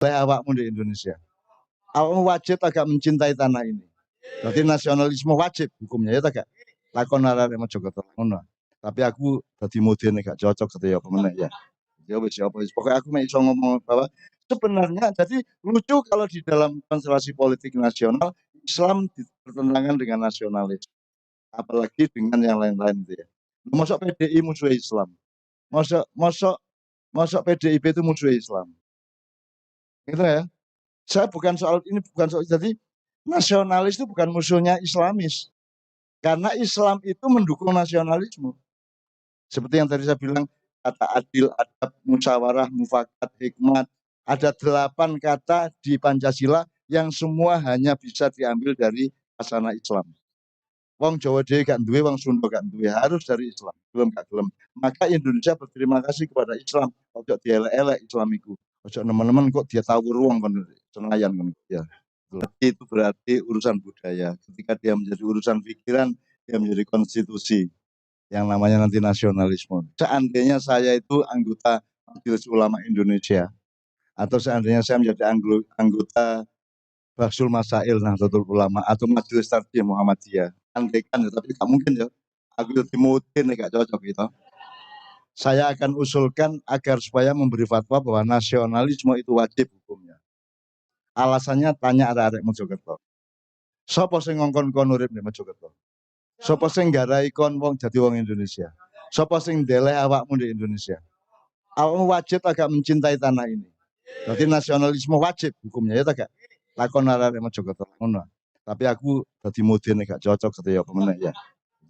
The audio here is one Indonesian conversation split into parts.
oleh awakmu di Indonesia. Awakmu wajib agak mencintai tanah ini. Berarti nasionalisme wajib hukumnya ya tak? Lakon arek Mojokerto ngono. Tapi aku dadi modene gak cocok ketika apa meneh ya. Ya wis apa wis pokoke aku mek iso ngomong bahwa sebenarnya jadi lucu kalau di dalam konstelasi politik nasional Islam bertentangan dengan nasionalis. Apalagi dengan yang lain-lain itu ya. Mosok PDI musuh Islam. Mosok mosok mosok PDIP itu musuh Islam. Gitu ya. Saya bukan soal ini bukan soal jadi nasionalis itu bukan musuhnya Islamis. Karena Islam itu mendukung nasionalisme. Seperti yang tadi saya bilang, kata adil, adab, musyawarah, mufakat, hikmat. Ada 8 kata di Pancasila yang semua hanya bisa diambil dari asana Islam. Wong Jawa Dewi gak duwe, wong Sunda gak duwe, harus dari Islam. Belum gak belum. Maka Indonesia berterima kasih kepada Islam. Ojo dielek-elek Islamiku. Ojo teman-teman kok dia tahu ruang kan Senayan kan ya. Itu berarti urusan budaya. Ketika dia menjadi urusan pikiran, dia menjadi konstitusi yang namanya nanti nasionalisme. Seandainya saya itu anggota Majelis Ulama Indonesia atau seandainya saya menjadi anggota Basul Masail Nahdlatul Ulama atau Majelis Tarjih Muhammadiyah, andaikan ya, tapi gak mungkin ya. Aku itu Timutin gak cocok gitu. Saya akan usulkan agar supaya memberi fatwa bahwa nasionalisme itu wajib hukumnya. Alasannya tanya arek-arek Mojokerto. Sopo sing ngongkon kon urip di Mojokerto? Sopo sing nggarai kon wong jadi wong Indonesia? Sopo sing ndeleh awakmu di Indonesia? Awakmu wajib agak mencintai tanah ini. Berarti nasionalisme wajib hukumnya ya tak? Lakon arek Mojokerto ngono. Tapi aku dadi modene gak cocok ketika apa meneh ya.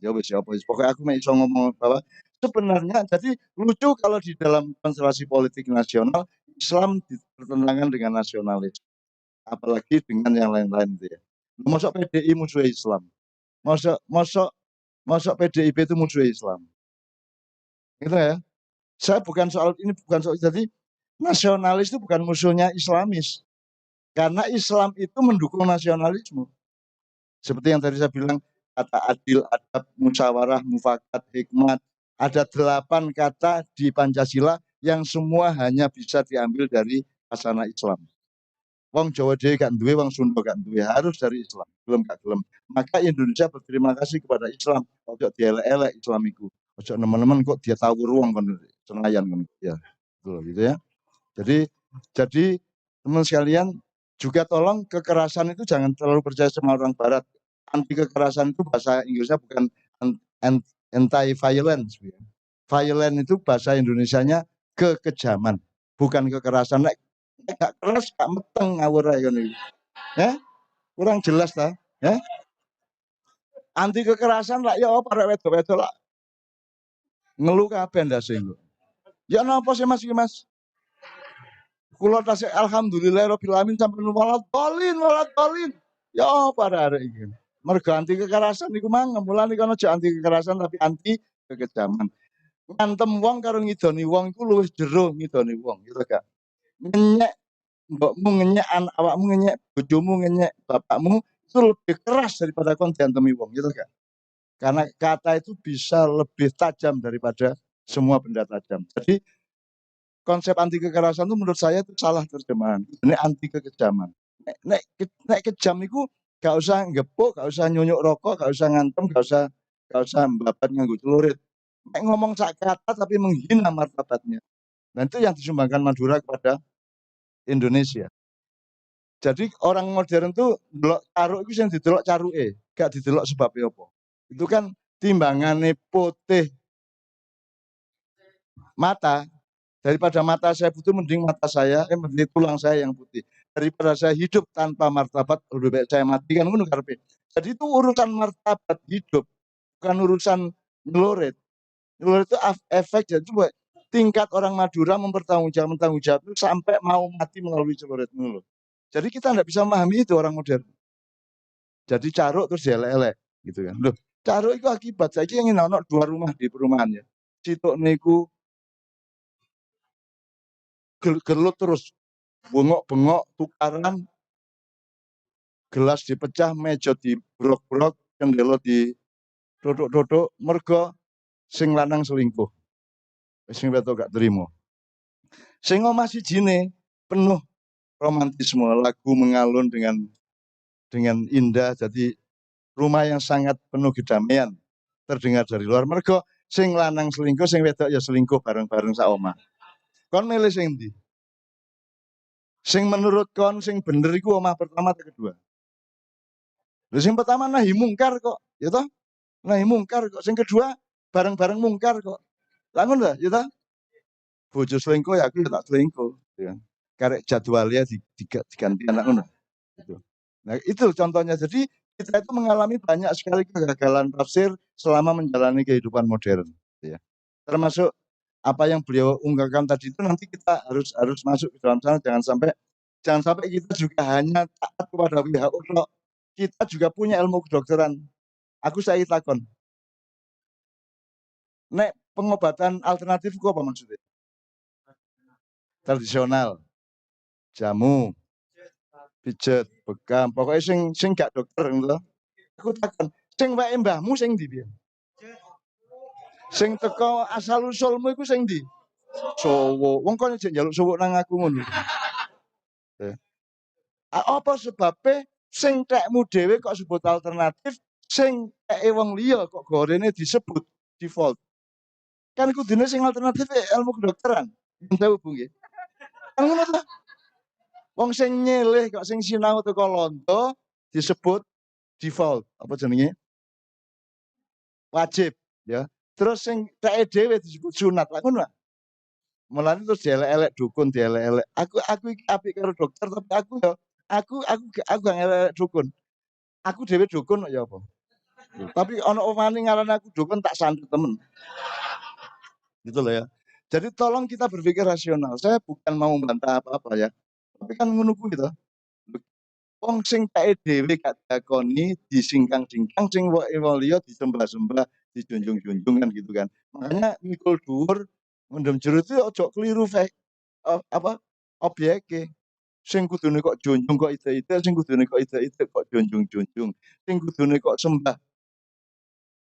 Ya wis apa wis pokoke aku mek iso ngomong bahwa sebenarnya jadi lucu kalau di dalam konstelasi politik nasional Islam bertentangan dengan nasionalis. Apalagi dengan yang lain-lain itu ya. Mosok PDI musuh Islam. Mosok mosok mosok PDIP itu musuh Islam. Gitu ya. Saya bukan soal ini bukan soal jadi nasionalis itu bukan musuhnya Islamis. Karena Islam itu mendukung nasionalisme. Seperti yang tadi saya bilang, kata adil, adab, musyawarah, mufakat, hikmat. Ada 8 kata di Pancasila yang semua hanya bisa diambil dari asana Islam. Wong Jawa Dewi gak duwe, wong Sunda gak duwe, harus dari Islam. Belum gak belum. Maka Indonesia berterima kasih kepada Islam. Ojo dielek-elek Islamiku. Ojo teman-teman kok dia tahu ruang kan Senayan kan ya. Gitu ya. Jadi teman sekalian juga tolong kekerasan itu jangan terlalu percaya sama orang Barat. Anti kekerasan itu bahasa Inggrisnya bukan anti-violence. Violent itu bahasa Indonesianya kekejaman, bukan kekerasan. Nek gak keras gak meteng ngawur ae ngono iki. Ya, kurang jelas ta? Ya. Anti kekerasan lah ya apa rek wedok-wedok lah. Ngeluh kabeh ndase engko. Ya napa sih Mas iki Mas? Kula tasih alhamdulillahirabbil alamin sampai walat dolin. Ya apa arek iki. Mergo anti kekerasan niku mang mulane kono aja anti kekerasan tapi anti kekejaman. Ngantem wong karo ngidoni wong iku luwih jero ngidoni wong, gitu gak? Ngenyek mbokmu ngenyek awakmu ngenyek bojomu ngenyek bapakmu itu lebih keras daripada kon diantemi wong, gitu gak? Karena kata itu bisa lebih tajam daripada semua benda tajam. Jadi konsep anti kekerasan itu menurut saya itu salah terjemahan. Ini anti kekejaman. Nek kejam itu gak usah ngepuk, gak usah nyunyuk rokok, gak usah ngantem, gak usah mbabat nganggo celurit. Nek ngomong sak kata tapi menghina martabatnya. Nah itu yang disumbangkan Madura kepada Indonesia. Jadi orang modern tuh delok caruk itu yang didelok caruke, gak didelok sebabnya apa. Itu kan timbangannya putih mata. Daripada mata saya putih, mending mending tulang saya yang putih. Daripada saya hidup tanpa martabat, lebih baik saya mati kan ngono karepe. Jadi itu urusan martabat hidup, bukan urusan ngelurit. Ngelurit itu efek ya coba tingkat orang Madura mempertanggungjawab itu sampai mau mati melalui celurit mulut. Jadi kita tidak bisa memahami itu orang modern. Jadi caruk terus dielek-elek gitu kan. Loh, caruk itu akibat saya ingin ono 2 rumah di perumahan ya. Sitok niku gelut terus bengok-bengok tukaran gelas dipecah meja dibrok-brok jendela di dodok-dodok mergo sing lanang selingkuh sing wedok gak terima sing omah sijine penuh romantisme, lagu mengalun dengan indah, jadi rumah yang sangat penuh kedamaian terdengar dari luar. Mergo sing lanang selingkuh, sing wedok ya selingkuh bareng-bareng sak omah. Kon milih sing ndi? Sing menurut kon sing bener iku omah pertama atau kedua? Lha sing pertama nahi mungkar kok, ya toh? Nahi mungkar kok. Sing kedua bareng-bareng mungkar kok. Lah ngono ta, ya toh? Bojo selingkuh ya aku ya tak selingkuh, gitu kan. Karek jadwalnya diganti anak ngono. Gitu. Nah, itu contohnya. Jadi kita itu mengalami banyak sekali kegagalan tafsir selama menjalani kehidupan modern, gitu ya. Termasuk apa yang beliau ungkapkan tadi itu nanti kita harus masuk ke dalam sana, jangan sampai kita juga hanya taat kepada WHO. Kita juga punya ilmu kedokteran. Aku saya takon, nek pengobatan alternatif ku apa maksudnya? Tradisional, jamu, pijet, bekam, pokoknya sing gak dokter gitu. Aku takon, sing wae mbahmu sing ndi piye? Sing teko asal usulmu iku sing ndi? Sowo. Wong kon jek njaluk sowo nang aku ngono. Apa sebabe sing tekmu dhewe kok sebut alternatif, sing teke wong liya kok gorene disebut default. Kan kudune sing alternatif ilmu kedokteran. Sewu Bu nggih. Kan ngono ta? Wong sing nyilih kok sing sinau teko londo disebut default. Apa jenenge? Wajib, ya. Terus sing teke dhewe disebut sunat. Lah ngono. Mulane terus dielek-elek dukun, dielek-elek. Aku iki apik karo dokter tapi aku gak ngelek dukun. Aku dhewe dukun kok ya apa. Tapi ana omane ngarani aku dukun tak santet temen. Gitu loh ya. Jadi tolong kita berpikir rasional. Saya bukan mau membantah apa-apa ya. Tapi kan ngono kuwi to. Wong sing kae dhewe gak dakoni disingkang-singkang, sing wae wong liya disembah-sembah, dijunjung-junjung kan gitu kan. Makanya mikul dhuwur mendem jero itu ojo keliru apa objeke. Sing kudune kok junjung kok ide-ide, sing kudune kok ide-ide kok junjung-junjung. Sing kudune kok sembah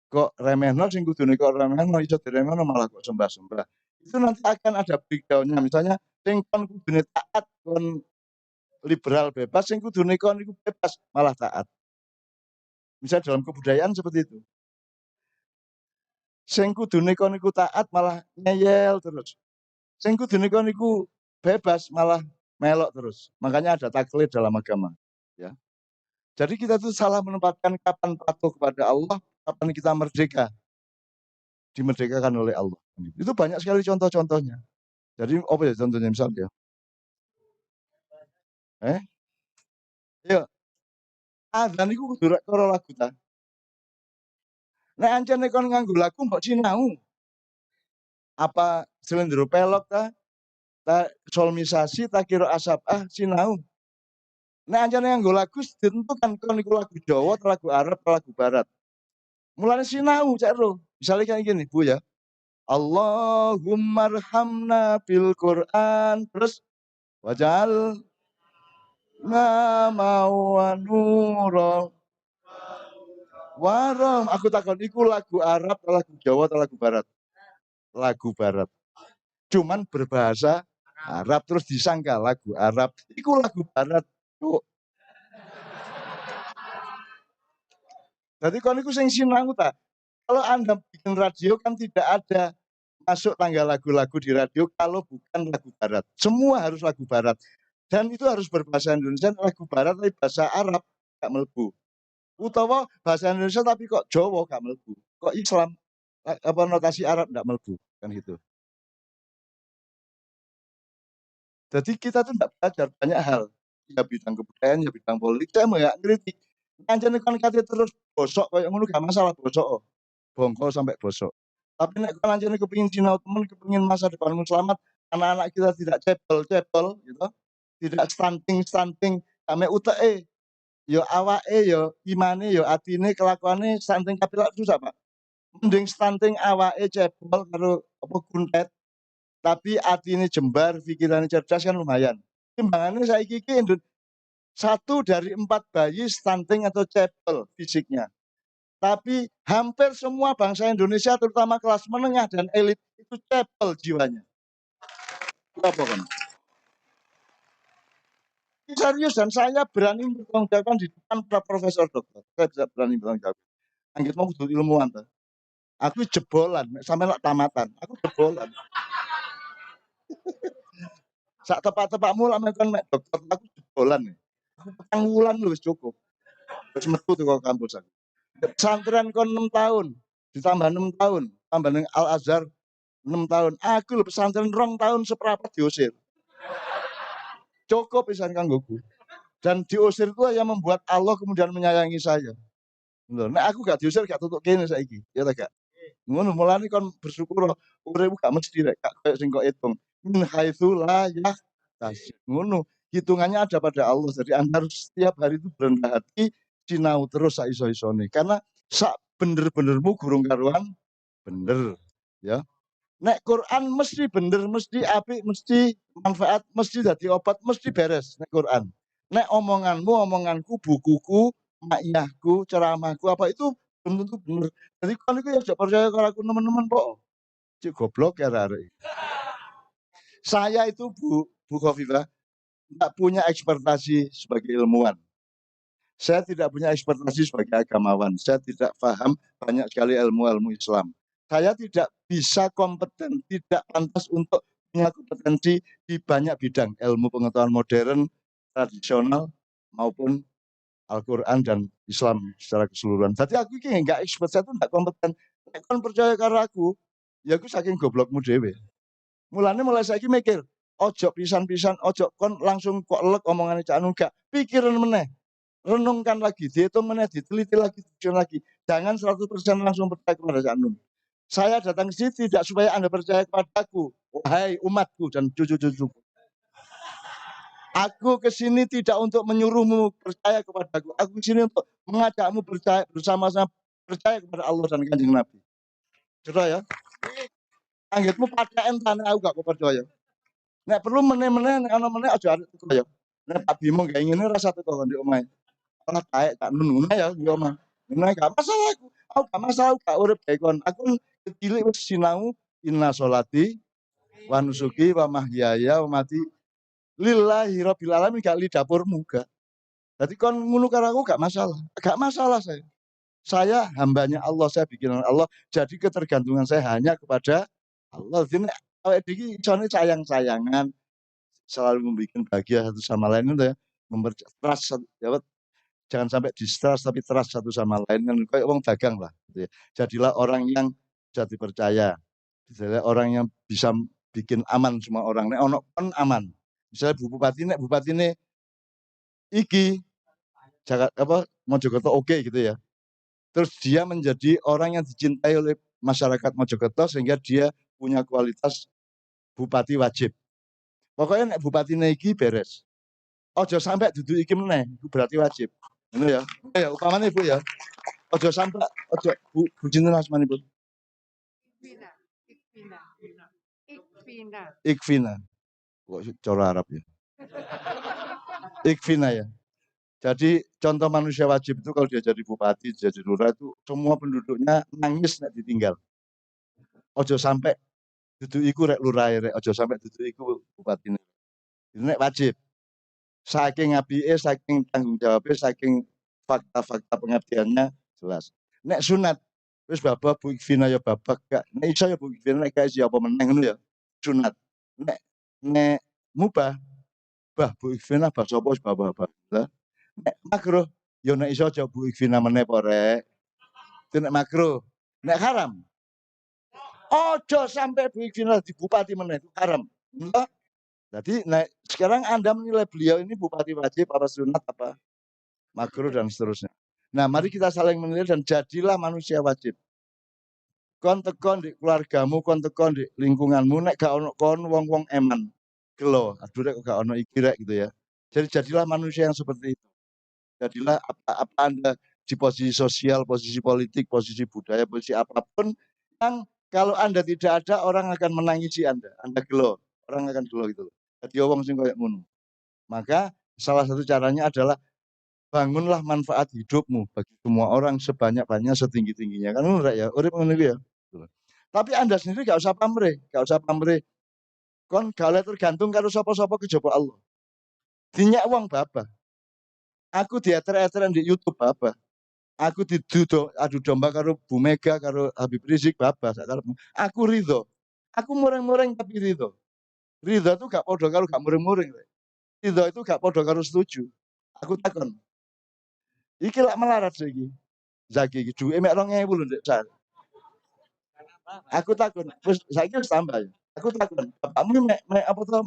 kok remehno, sing kudune kok remehno iso diremehno malah kok sembah-sembah. Itu nanti akan ada breakdown-nya. Misalnya sing kon kudune taat, kon liberal bebas, sing kudune kon iku bebas malah taat. Misalnya dalam kebudayaan seperti itu. Sing kudune kon iku taat malah ngeyel terus. Sing kudune kon iku bebas malah melok terus. Makanya ada taklid dalam agama, ya. Jadi kita tuh salah menempatkan kapan patuh kepada Allah, kapan kita merdeka. Dimerdekakan oleh Allah. Itu banyak sekali contoh-contohnya. Jadi apa ya contohnya misalnya? Ya, adzan iku kudu karo lagu ta. Nek ancene kon nganggo lagu mbok sinau. Apa selendro pelok ta solmisasi ta kira asapah sinau. Nek ancene nganggo lagu ditentukan kon iku lagu Jawa, lagu Arab, lagu Barat. Mulane sinau cek ro. Misalnya kayak gini, Bu ya. Allahummarhamna bil Qur'an terus wajal wa nura warom. Aku takon iku lagu Arab atau lagu Jawa atau lagu Barat? Lagu Barat. Cuman berbahasa Arab terus disangka lagu Arab. Iku lagu Barat. Tuh. Jadi kon iku sing sinau ta. Kalau Anda bikin radio kan tidak ada masuk tanggal lagu-lagu di radio kalau bukan lagu Barat. Semua harus lagu Barat. Dan itu harus berbahasa Indonesia, lagu Barat tapi bahasa Arab gak melebu. Utawa bahasa Indonesia tapi kok Jawa gak melebu. Kok Islam apa notasi Arab gak melebu kan gitu. Jadi kita tuh tidak belajar banyak hal. Ya bidang kebudayaan, ya bidang politik. Saya mau ya ngeritik. Anjane kan kate terus bosok kayak ngono gak masalah bosok. Bongko sampai bosok. Tapi nek kan anjane kepengin sinau temen, kepengin masa depanmu selamat, anak-anak kita tidak cebol-cebol gitu. Tidak stunting-stunting ame uteke. Yo awake, yo imane, yo atine, kelakuane stunting tapi lak susah, Pak. Mending stunting awake cebol karo apa kuntet, tapi atine jembar, pikirannya cerdas kan lumayan. Timbangannya saiki iki 1 dari 4 bayi stunting atau cebol fisiknya. Tapi hampir semua bangsa Indonesia terutama kelas menengah dan elit itu cebol jiwanya. Apa kan? Serius, dan saya berani bertanggung di depan profesor dokter. Saya bisa berani bertanggung jawab. Anggit mau kudu ilmuwan ta. Aku jebolan, sampe lak tamatan. Aku jebolan. Sak tepak-tepakmu lak kon mek dokter, aku jebolan. Aku petang wulan lho wis cukup. Wis metu teko kampus aku. Pesantren kon 6 tahun, ditambah 6 tahun, tambah ning Al Azhar 6 tahun. Aku lho pesantren 2 tahun seprapat diusir. Cukup pisan kanggoku. Dan diusir itu yang membuat Allah kemudian menyayangi saya. Lho, nek aku gak diusir gak tutuk kene saiki. Ya ta gak? Ngono mulane kon bersyukur uripmu gak mesti rek gak koyo sing kok hitung. Min haitsu la yahtasib. Ngono. Hitungannya ada pada Allah. Jadi Anda harus setiap hari itu berendah hati, sinau terus sak iso-isone. Karena sak bener-benermu gurung karuan bener, ya. Nek Quran mesti bener, mesti apik, mesti manfaat, mesti dadi obat, mesti beres nek Quran. Nek omonganmu, omonganku, bukuku, maiyahku, ceramahku apa itu belum tentu bener. Jadi kon iku ya aja percaya karo aku nemen-nemen kok. Cik goblok ya arek. Saya itu Bu Khofifah enggak punya ekspertasi sebagai ilmuwan. Saya tidak punya ekspertasi sebagai agamawan. Saya tidak paham banyak sekali ilmu-ilmu Islam. Saya tidak bisa kompeten, tidak pantas untuk punya kompetensi di banyak bidang ilmu pengetahuan modern, tradisional, maupun Al-Quran dan Islam secara keseluruhan. Jadi aku ini enggak expert, saya tuh enggak kompeten. Kan percaya karo aku, ya aku saking goblokmu dewe. Mulai saiki mikir, ojo pisan-pisan, ojo kon langsung kok elek omongane cak anu gak. Pikiran meneh. Renungkan lagi, dihitung meneh, diteliti lagi, dihitung lagi. Jangan 100% langsung percaya kepada Cak Nun. Saya datang ke sini tidak supaya Anda percaya kepadaku, wahai umatku dan cucu-cucuku. Aku ke sini tidak untuk menyuruhmu percaya kepadaku. Aku ke sini untuk mengajakmu percaya bersama-sama percaya kepada Allah dan Kanjeng Nabi. Sudah ya? Anggitmu pakaian tanah aku gak percaya. Nek perlu meneh-meneh, nek ana meneh aja arek teko ya. Nek Pak Bimo gak ingin rasa teko di omahe. Malah taek tak nunu ya di omah. Nah, gak masalah aku. Aku gak masalah, aku gak urip kayak kon. Aku kecilik wis sinau inna sholati wa nusuki wa mahyaya wa mati lillahi rabbil alamin, gak li dapurmu gak. Jadi kon ngono karo aku gak masalah. Gak masalah saya. Saya hambanya Allah, saya bikinan Allah. Jadi ketergantungan saya hanya kepada Allah. Jadi awake dhewe isone sayang-sayangan, selalu membuat bahagia satu sama lain itu ya. Trust ya, jangan sampai distrust tapi trust satu sama lain kan kayak wong dagang lah gitu ya. Jadilah orang yang bisa dipercaya. Jadilah orang yang bisa bikin aman semua orang. Nek ono kon aman. Misalnya Bu Bupati, nek Bupati ini iki Jakarta apa Mojokerto oke gitu ya. Terus dia menjadi orang yang dicintai oleh masyarakat Mojokerto sehingga dia punya kualitas bupati wajib. Pokoknya nek Bupati iki beres. Ojo sampai duduk iki meneh, itu berarti wajib. Ini ya. Ya upamane Ibu ya. Ojo sampai ojo Bu jinten asmanipun. Ikvina. Kok cara Arab ya? Ikvina ya. Jadi contoh manusia wajib itu kalau dia jadi bupati, jadi lurah itu semua penduduknya nangis nek ditinggal. Ojo sampai duduk iku rek lurah rek, ojo sampai duduk iku bupatine. Itu nek wajib. Saking apike, saking tanggung jawabnya, saking fakta-fakta pengabdiannya jelas. Nek sunat wis babak Bu Ikvina ya babak gak. Nek iso ya Bu Ikvina nek gak iso apa meneh ngono ya. Sunat. Nek mubah bah Bu Ikvina bah sapa wis babak. Nek makruh ya nek iso aja Bu Ikvina meneh apa rek. Itu nek makruh. Nek haram ojo sampai Bu Ikvina di bupati meneh itu haram. Enggak. Jadi nek sekarang Anda menilai beliau ini bupati wajib apa sunat apa makruh dan seterusnya. Nah, mari kita saling menilai dan jadilah manusia wajib. Kon tekon di keluargamu, kon tekon di lingkunganmu, nek gak ono kon wong-wong eman. Gelo, aduh rek gak ono iki rek gitu ya. Jadi jadilah manusia yang seperti itu. Jadilah apa Anda di posisi sosial, posisi politik, posisi budaya, posisi apapun yang kalau Anda tidak ada orang akan menangisi Anda. Anda gelo, orang akan gelo gitu loh. Jadi wong sing koyo ngono. Maka salah satu caranya adalah bangunlah manfaat hidupmu bagi semua orang sebanyak-banyaknya setinggi-tingginya. Kan ngono ya, urip ngono ya. Tapi Anda sendiri gak usah pamrih, gak usah pamrih. Kon gale tergantung karo sapa-sapa kejaba Allah. Dinyak wong babah. Aku dieter-eteren di YouTube babah. Aku adu domba karo Bu Mega karo Habib Rizik babah. Aku ridho. Aku mureng-mureng tapi ridho. Ridho itu gak podo karo gak mureng-mureng. Ridho itu gak podo karo setuju. Aku takon. Iki lak melarat iki. Zaki iki duwe mek 2000 lho Ndek Sar. Aku takon, wis saiki wis tambah ya. Aku takon, bapakmu mek apa to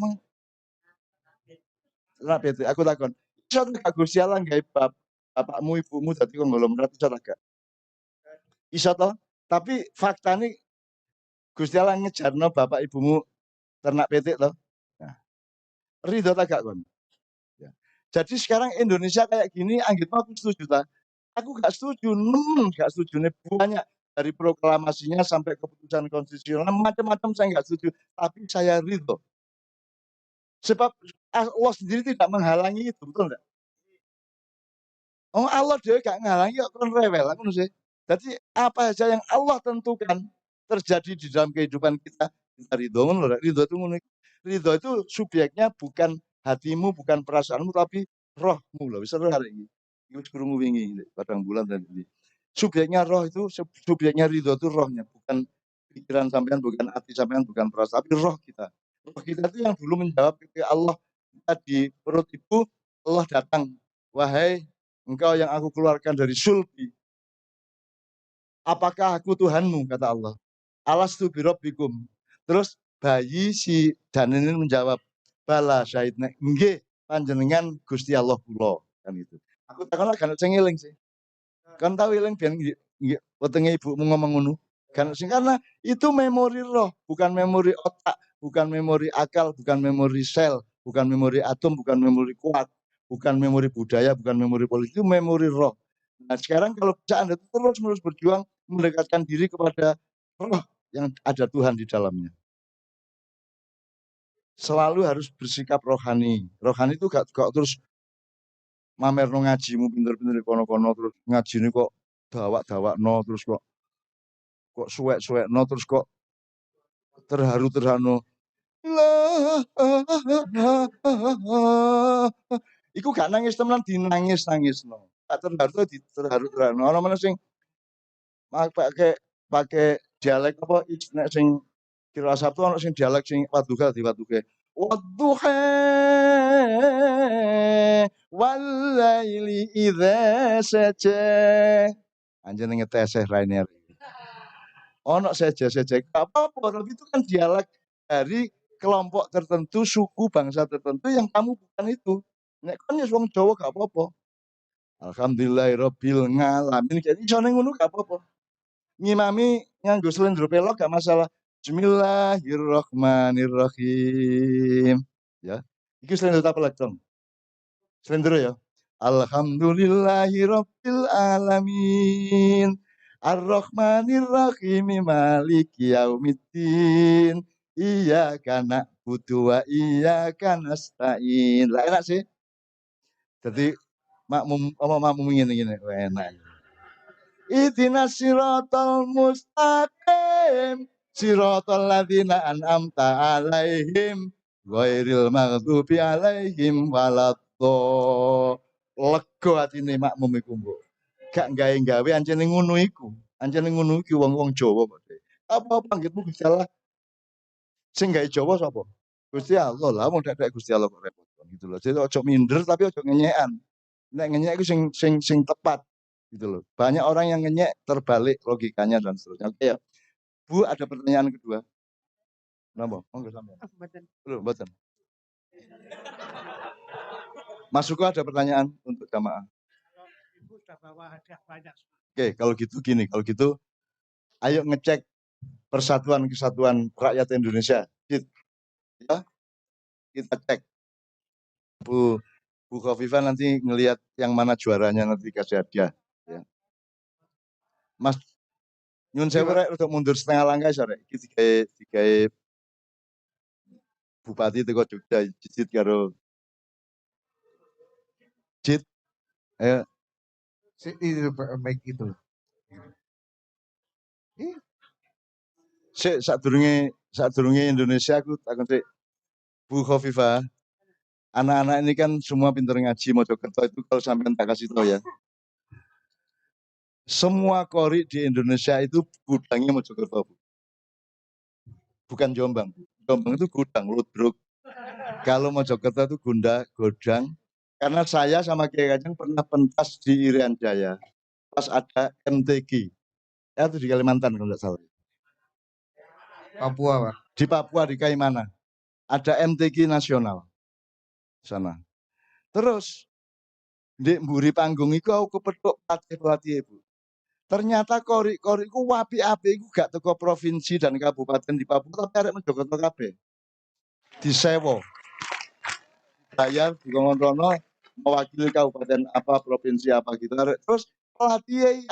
PT. Aku takon, iso gak Gusti Allah gawe bapakmu ibumu dadi konglomerat iso gak? Iso to? Tapi faktane Gusti Allah ngejarno bapak ibumu ternak PT to. Nah, ridho tak gak kon? Ya. Jadi sekarang Indonesia kayak gini, anggitmu aku setuju ta? Aku gak setuju, gak setuju nih banyak dari proklamasinya sampai keputusan konstitusional macam-macam saya nggak setuju, tapi saya ridho. Sebab Allah sendiri tidak menghalangi itu, betul enggak? Oh Allah dia gak menghalangi kok kon rewel aku sih. Jadi apa saja yang Allah tentukan terjadi di dalam kehidupan kita, kita ridho ngono lho. Ridho itu ngono. Ridho itu subjeknya bukan hatimu, bukan perasaanmu, tapi rohmu lho. Wis ora hari iki. Iki wis krungu wingi padang bulan tadi. Subjeknya roh itu, subjeknya ridho itu rohnya, bukan pikiran sampean, bukan hati sampean, bukan perasaan, tapi roh kita. Roh kita itu yang dulu menjawab ketika Allah kita di perut ibu, Allah datang, wahai engkau yang aku keluarkan dari sulbi, apakah aku Tuhanmu, kata Allah. Alastu birabbikum. Terus bayi si Danin ini menjawab, bala syahidna, nggih panjenengan Gusti Allah kula, kan itu. Aku takon kan sing eling sih. Kan tahu eling biyen wetenge ibumu ngomong ngono. Kan sing karena itu memori roh, bukan memori otak, bukan memori akal, bukan memori sel, bukan memori atom, bukan memori kuat, bukan memori budaya, bukan memori politik, itu memori roh. Nah, sekarang kalau bisa Anda terus-menerus berjuang mendekatkan diri kepada roh yang ada Tuhan di dalamnya. Selalu harus bersikap rohani. Rohani itu gak terus mamer no ngajimu pinter-pinter kono-kono terus ngajine kok dawak-dawakno terus kok suwek-suwekno terus kok terharu-terharu. Iku gak nangis temenan dinangis-nangisno. Gak terharu-terharu. Ono meneh sing pakai dialek apa nek sing kira Sabtu ono sing dialek sing waduha di waduhe. Wadduha walaili idza saja. Anjene ngeteseh Rainer. Ono saja apa-apa, tapi itu kan dialek dari kelompok tertentu, suku bangsa tertentu yang kamu bukan itu. Nek kon ya wong Jawa gak apa-apa. Alhamdulillahirabbil alamin. Jadi iso ngono gak apa-apa. Ngimami nganggo slendro pelok gak masalah. Bismillahirrahmanirrahim. Ya. Iki slendro apa lagi, Dong? Slendro ya. Alhamdulillahirabbil alamin. Ar-Rahmanir-Rahim Maliki Yaumiddin. Iyyaka na'budu wa iyyaka nasta'in. Lah enak sih. Jadi makmum ngene enak. Ihdinas siratal mustaqim siratal ladzina an'amta alaihim ghairil maghdubi alaihim waladhdallin. Lega atine makmum iku, Mbok. Gak gawe ancene ngono iku. Ancene ngono iki wong-wong Jawa kok. Apa anggitmu Gusti Allah sing gawe Jawa sapa? Gusti Allah lah, wong dak Gusti Allah kok repot gitu loh. Jadi ojo minder tapi ojo ngenyekan. Nek ngenyek iku sing tepat gitu loh. Banyak orang yang ngenyek terbalik logikanya dan seterusnya. Oke ya. Bu, ada pertanyaan kedua. Napa? Monggo sampean. Lho, mboten. Mas Suko ada pertanyaan untuk jamaah. Ibu sudah bawa hadiah banyak. Oke, kalau gitu gini, kalau gitu ayo ngecek persatuan kesatuan rakyat Indonesia. Ya, kita cek. Bu Khofifa nanti ngelihat yang mana juaranya nanti kasih hadiah. Ya. Mas nyun sewu rek untuk mundur setengah langkah sore. Iki digawe Bupati teko Jogja jijit karo Jit. Ayo. Itu mic itu. Sadurunge Indonesia aku takon sik Bu Khofifa. Anak-anak ini kan semua pintar ngaji, Mojokerto itu kalau sampai tak kasih tahu ya. Semua kori di Indonesia itu gudangnya Mojokerto, Bu. Bukan Jombang. Jombang itu gudang, ludruk. Kalau Mojokerto itu godang. Karena saya sama Kiai Kajang pernah pentas di Irian Jaya. Pas ada MTQ. Itu di Kalimantan kalau tidak salah. Papua, Pak. Di Papua, di Kaimana. Ada MTQ nasional. Sana. Terus, di mburi panggung itu aku kepethuk pelatih Bu. Ternyata kori-kori ku wapi-api ku gak teko provinsi dan kabupaten di Papua, tapi arek Mojokerto kabeh. Disewo. Bayar di Rono mewakili kabupaten apa, provinsi apa gitu. Terus pelatih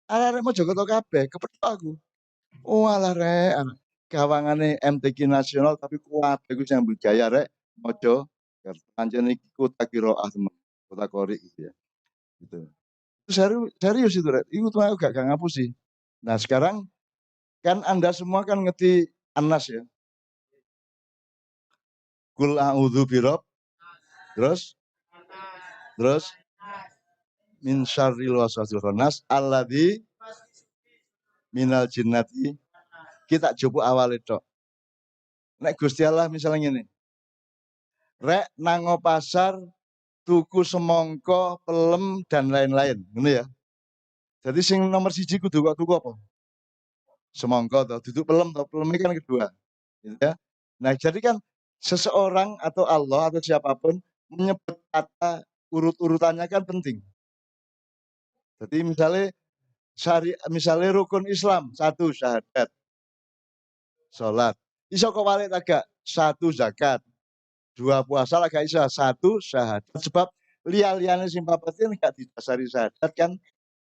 arek Mojokerto kabeh, kepethuk aku. Oh alah rek, gawangane MTQ nasional tapi kabeh ku sing budaya rek Mojo. Pancen iki kota kiroah temen, kota kori gitu ya. Gitu. Serius itu rek, itu tuh aku gak ngapus sih. Nah sekarang kan Anda semua kan ngerti Anas ya. Kul a'udzu birob, terus min syarril waswasil khannas alladzi minal jinnati. Kita coba awal itu. Nek Gusti Allah misalnya ini, rek nango pasar tuku semongko, pelem dan lain-lain, ngono ya. Jadi sing nomor siji kudu kok tuku apa? Semongko toh, duduk pelem toh, pelem ini kan kedua. Gitu ya. Nah, jadi kan seseorang atau Allah atau siapapun menyebut kata urut-urutannya kan penting. Jadi misalnya rukun Islam satu syahadat, sholat. Iso kok walik agak satu zakat, dua puasa lah gak iso satu syahadat. Sebab liane sing papatin gak didasari syahadat kan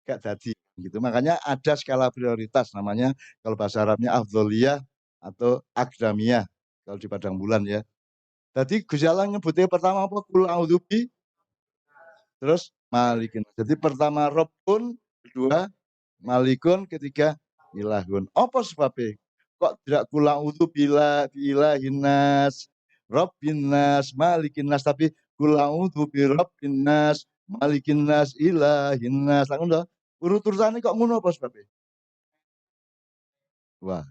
gak jadi gitu. Makanya ada skala prioritas namanya kalau bahasa Arabnya afdholiyah atau akdamiyah kalau di Padang Bulan ya. Jadi Gusti Allah nyebutnya pertama apa? Kul a'udzubi, terus malikin. Jadi pertama Rabbun, kedua Malikun, ketiga ilahun. Apa sebabnya? Kok tidak kul a'udzubi ilahinnas, Rabbinnas, Malikinnas, tapi kul a'udzubi Rabbinnas, Malikinnas, ilahinnas. Lah ngono. Urut-urutannya kok ngono apa sebabnya? Wah,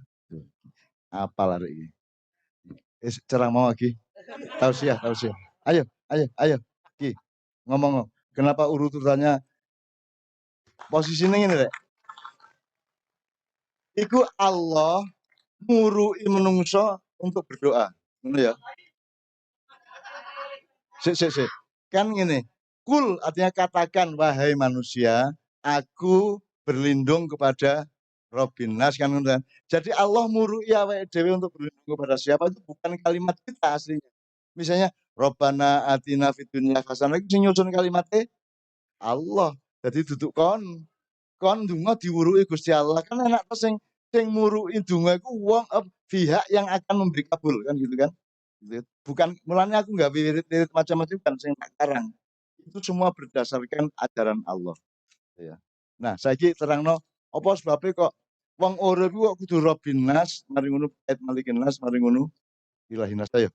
apa lah ini? Cerang mau lagi. Tausiah. Ayo. Ki, ngomong. Kenapa urut-urutannya posisinya ini, Rek? Iku Allah murui menungso untuk berdoa. Ngono ya. Sik. Kan gini, kul artinya katakan wahai manusia, aku berlindung kepada Robbinas kan. Jadi Allah murui awake dhewe untuk berlindung kepada siapa itu bukan kalimat kita aslinya. Misalnya Robbana atina fid dunya hasanah itu sing nyusun kalimatnya Allah. Jadi duduk kon donga diwuruki Gusti Allah. Kan enak to sing muruki donga iku wong pihak yang akan memberi kabul kan gitu kan. Gitu. Bukan mulanya aku nggak wirid-wirid macam-macam kan sing tak karang. Itu semua berdasarkan ajaran Allah ya. Nah, saiki terangno apa sebabnya kok wong urip kok kudu Rabbin Nas, mari ngono ayat Malikin Nas, mari ngono Ilahin Nas ayo.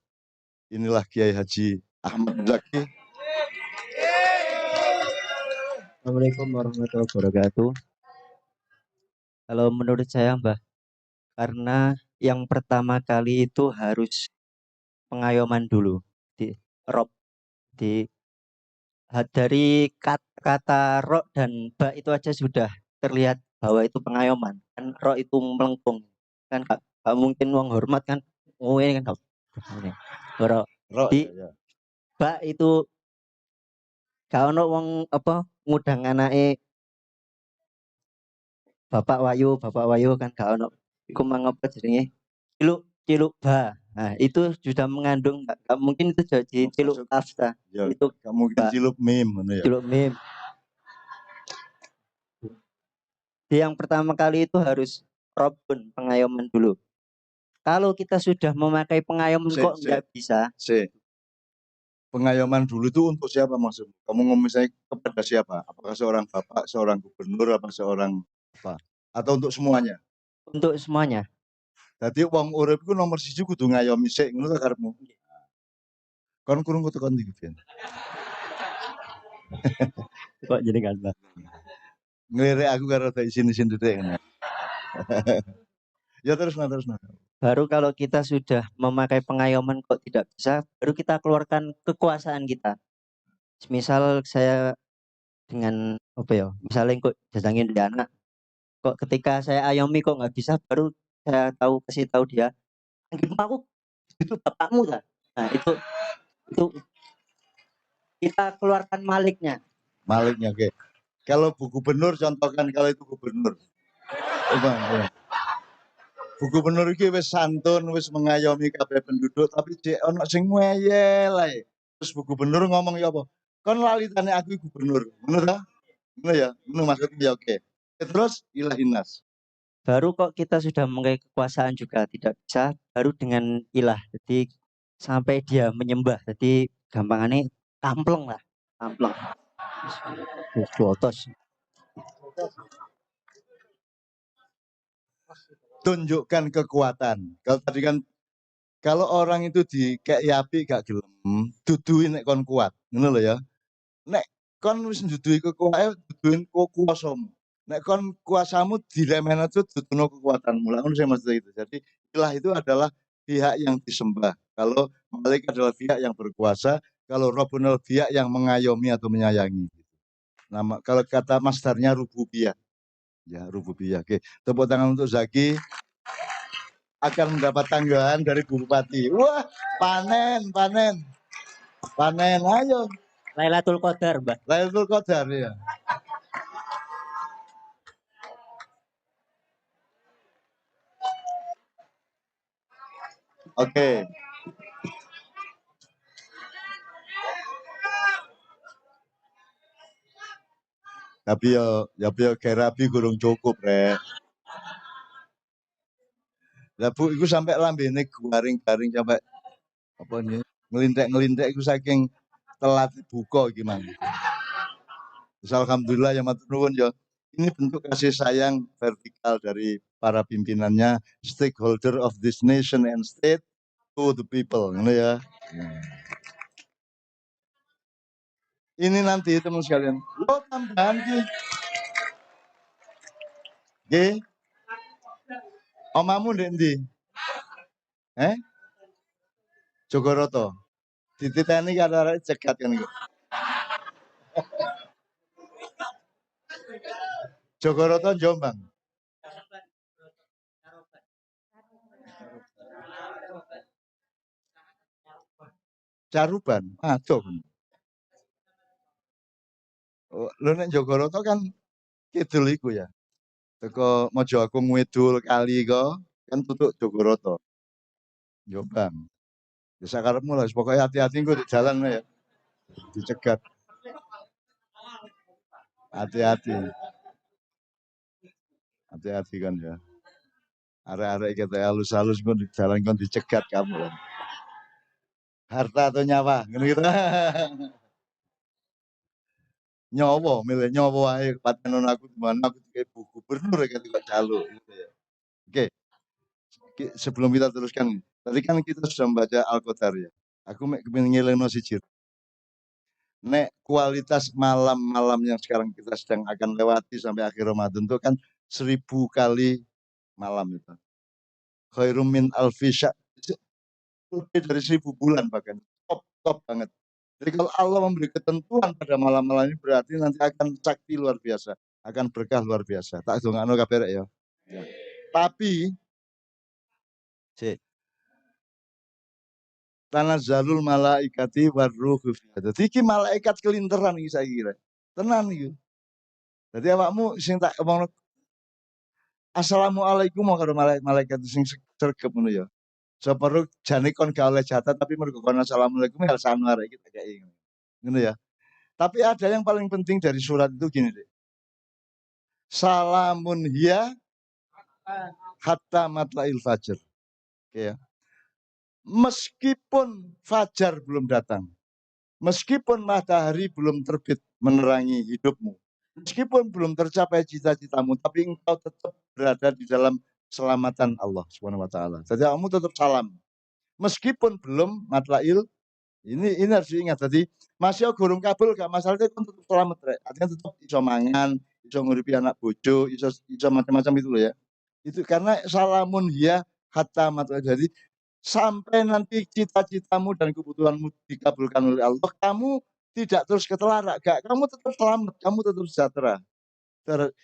Inilah Kiai Haji Ahmad Zaki. Assalamualaikum warahmatullahi wabarakatuh. Kalau menurut saya Mbah, karena yang pertama kali itu harus pengayoman dulu di rob di dari kata ro dan ba itu aja sudah terlihat bahwa itu pengayoman. Kan ro itu melengkung. Kan gak mungkin wong hormat kan. Oh ini kan ini. Ro. Di Ya. ba itu gak ono wong apa ngudang anake Bapak Wayu kan gak ono. Iku mangapa jenenge? Ciluk ba. Nah, itu sudah mengandung gak mungkin itu jadi ciluk tafsa. Ya, Itu gak mungkin ciluk mim ya. ciluk mim. Yang pertama kali itu harus robun pengayoman dulu. Kalau kita sudah memakai pengayoman kok nggak bisa. Pengayoman dulu itu untuk siapa maksudmu? Kamu ngomong misalnya kepada siapa? Apakah seorang bapak, seorang gubernur, apa seorang apa? Atau untuk semuanya? Untuk semuanya. Jadi wong urip ku nomor siji kudu ngayomi sik ngono ta karepmu. Kon kurung tekan ndi Ben? Kok jenengan, Mbah? Ngelirik aku karo tak isin-isin detik ngene. Ya terus nah. Baru kalau kita sudah memakai pengayoman kok tidak bisa, baru kita keluarkan kekuasaan kita. Misal saya dengan apa ya, misalnya kok jajangin dia anak, kok ketika saya ayomi kok nggak bisa, baru saya kasih tahu dia, gitu aku itu bapakmu lah. Nah itu kita keluarkan maliknya. Maliknya oke. Kalau Bu Gubernur contohkan kalau itu gubernur. Bang. Bu Gubernur iki wis santun, wis mengayomi kabeh penduduk, tapi cek ono sing ngeyel ae. Terus Bu Gubernur ngomong ya apa? Kon lalitane aku gubernur. Ngono ta? Ngono ya? Ngono maksudnya ya oke. Terus ilahinas. Baru kok kita sudah memakai kekuasaan juga tidak bisa, baru dengan ilah. Jadi sampai dia menyembah. Jadi gampangannya kampleng lah, kampleng. Jotos. Tunjukkan kekuatan. Kalau tadi kan kalau orang itu kayak api gak gelem, duduin nek kon kuat. Ngono lho ya. Nek kon wis nduduhi kekuatan, duduin kuasamu. Nek kon kuasamu diremehna itu duduno kekuatanmu. Lah ngono sing maksud itu. Jadi ilah itu adalah pihak yang disembah. Kalau Malik adalah pihak yang berkuasa, kalau Rabbun adalah pihak yang mengayomi atau menyayangi. Nama kalau kata masdarnya rububiyah. Ya, rububiyah. Oke, tepuk tangan untuk Zaki. Akan mendapat tanggahan dari Bu Bupati. Wah, panen. Ayo. Lailatul Qadar, Mbak. Lailatul Qadar ya. Oke. Tapi ya kerapi kurang cukup, Rek. Lah Bu, iku sampai lambene garing-garing sampai apa nih? Ngelintek-ngelintek iku saking telat buka gimana? Alhamdulillah ya matur nuwun ya. Ini bentuk kasih sayang vertikal dari para pimpinannya, stakeholder of this nation and state to the people, gitu ya. Ini nanti teman sekalian, lo tambahan ki, omamu ndi? Jogoroto. Dititeni karo arek cegat kan iki. Jogoroto Jombang. Caruban, aduh. Lho nek Jogoroto kan kidul iku ya. Teko Mojoagung ngidul kali kok kan tutuk Jogoroto. Jombang. Ya sakarepmu lah, pokoknya hati-hati engko di jalan ya. Dicegat. Hati-hati. Hati-hati kan ya. Arek-arek kita halus-halus kok di jalan kan dicegat kamu kan. Harta atau nyawa, gitu. Nyawa, milih nyawa ae patenon aku dimana aku kayak Bu Gubernur ketika jaluk gitu ya. Oke. Sebelum kita teruskan, tadi kan kita sudah membaca Al-Qadar ya. Aku kepengin ngelingno siji. Nek kualitas malam-malam yang sekarang kita sedang akan lewati sampai akhir Ramadan itu kan 1000 kali malam itu. Khairum min alfi lebih dari 1000 bulan bahkan. Top banget. Jadi kalau Allah memberi ketentuan pada malam-malam ini berarti nanti akan sakti luar biasa, akan berkah luar biasa. Tak dongakno kabeh ya. Tapi tanazzalul malaikati warruhu fiha. Dadi iki malaikat kelinteran iki saiki kira. Tenan iki. Dadi awakmu sing tak omongno Assalamualaikum karo malaikat sing sregep ngono ya. Seperti jane kon gak oleh jatah tapi mergo kon assalamualaikum ya sanu arek iki tak kei. Ngono ya. Tapi ada yang paling penting dari surat itu gini deh. Salamun hiya hatta matla'il fajr. Oke ya. Meskipun fajar belum datang, meskipun matahari belum terbit menerangi hidupmu, meskipun belum tercapai cita-citamu, tapi engkau tetap berada di dalam keselamatan Allah Subhanahu wa taala. Jadi kamu tetap salam. Meskipun belum matla'il Ini harus diingat. Jadi masih gurung kabul gak masalah itu kan tetap selamat rek. Artinya tetap iso mangan, iso nguripi anak bojo, iso macam-macam itu loh ya. Itu karena salamun hiya hatta mata. Jadi sampai nanti cita-citamu dan kebutuhanmu dikabulkan oleh Allah, kamu tidak terus ketelarak, gak, kamu tetap selamat, kamu tetap sejahtera.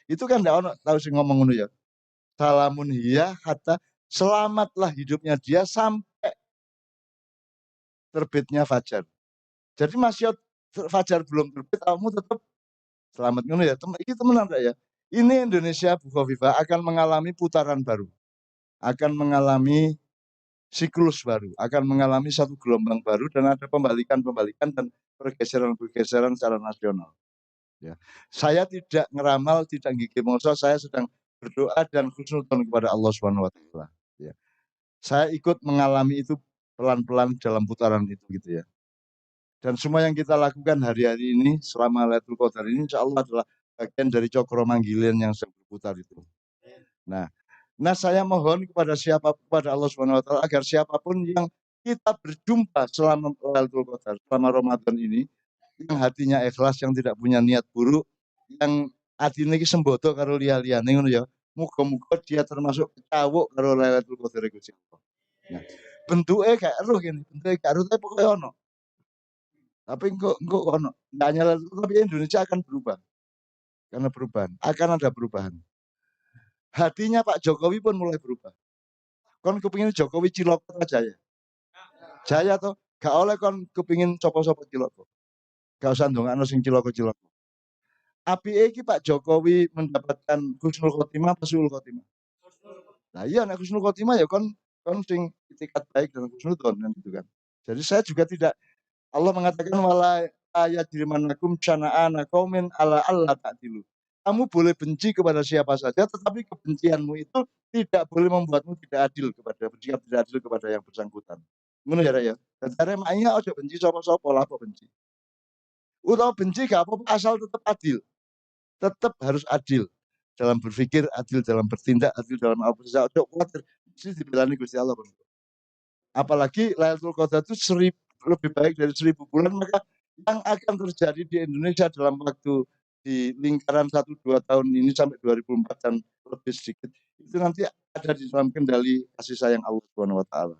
Itu kan ndak ono tahu sih ngomong ngono ya. Salamun hiya hatta, selamatlah hidupnya dia sampai terbitnya fajar. Jadi masih fajar belum terbit, kamu tetap selamat ngono ya. Ini temenan ya. Ini Indonesia Bu Khofifah akan mengalami putaran baru, akan mengalami siklus baru, akan mengalami satu gelombang baru dan ada pembalikan-pembalikan dan pergeseran-pergeseran secara nasional. Ya. Saya tidak ngeramal, tidak gigi mongso, saya sedang berdoa dan khusnudzon kepada Allah Subhanahu wa taala. Ya. Saya ikut mengalami itu pelan-pelan dalam putaran itu gitu ya. Dan semua yang kita lakukan hari-hari ini selama Lailatul Qadar ini insya Allah adalah bagian dari cokro manggilan yang sedang berputar itu. Nah, saya mohon kepada Allah Subhanahu wa taala agar siapapun yang kita berjumpa selama Lailatul Qadar, selama Ramadan ini, yang hatinya ikhlas, yang tidak punya niat buruk, yang atine iki sembodo karo liya-liyane ngono ya. Muga-muga dia termasuk kecawuk karo Lailatul Qadar Gusti Allah. Nah, bentuknya kayak eruh gini, bentuknya kayak eruh tapi pokoknya ono. Tapi engko ono. Nggak hanya tapi Indonesia akan berubah. Karena perubahan, akan ada perubahan. Hatinya Pak Jokowi pun mulai berubah. Kon kepingin Jokowi ciloko aja ya. Jaya toh, gak oleh kon kepingin copo-copo ciloko. Gak usah ndongakno sing ciloko-ciloko. Apike iki Pak Jokowi mendapatkan husnul khotimah apa suul khotimah? Nah iya nek husnul khotimah ya kon sing itikat baik dan husnudzon kan gitu kan. Jadi saya juga tidak, Allah mengatakan wala ayajrimanakum syana'ana qaumin ala alla ta'dilu. Kamu boleh benci kepada siapa saja, tetapi kebencianmu itu tidak boleh membuatmu tidak adil kepada bersikap tidak adil kepada yang bersangkutan. Ngono ya, Rek ya. Dadi maknya ojo benci sapa-sapa lah kok benci. Utawa benci gak apa-apa asal tetap adil. Tetap harus adil dalam berpikir, adil dalam bertindak, adil dalam apa saja. Ojo kuwatir mesti dibelani Gusti Allah. Apalagi Lailatul Qadar itu lebih baik dari 1000 bulan, maka yang akan terjadi di Indonesia dalam waktu di lingkaran 1-2 tahun ini sampai 2004 dan lebih sedikit, itu nanti ada di dalam kendali kasih sayang Allah Subhanahu wa taala.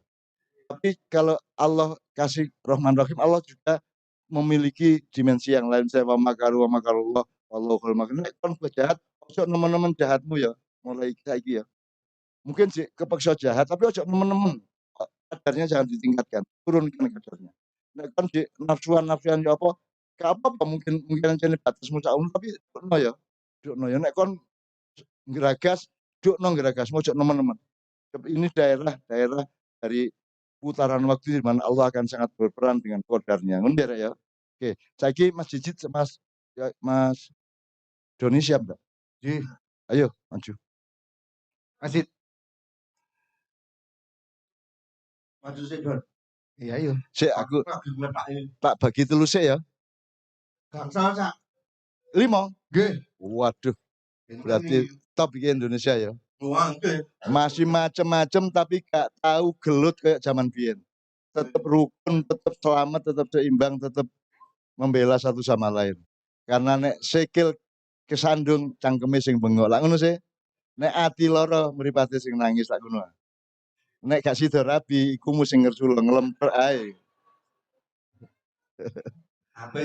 Tapi kalau Allah kasih Rahman Rahim, Allah juga memiliki dimensi yang lain. Saya wa makaru wa makarullah wallahul makar. Nek kon jahat, ojo nemen-nemen jahatmu ya, mulai saiki ya. Mungkin sih kepeksa jahat, tapi ojo nemen-nemen. Kadarnya jangan ditingkatkan, turunkan kadarnya. Nek kan di nafsuan ya apa, gak apa-apa mungkin aja batasmu sak tapi dokno ya. Dokno ya nek kon ngeragas, dokno ngeragas, ojo nemen-nemen. Ini daerah dari putaran waktu di mana Allah akan sangat berperan dengan kodarnya. Ngono ya. Oke, saiki Mas Jijit Mas Doni siap enggak? Ayo maju. Masih maju sih Don. Iya iya. Sik aku tak bagi telu sik ya. Gak salah. 5. Nggih. Waduh, berarti top iki Indonesia ya. Nggih. Masih macem-macem tapi gak tahu gelut kayak zaman biyen. Tetap rukun, tetap selamat, tetap seimbang, tetap membela satu sama lain. Karena nek sikil kesandung cangkeme sing bengok. Lah ngono sih. Nek ati lara mripate sing nangis tak ngono. Nek gak sida rabi iku mu sing ngersul ngelemper ae. Apa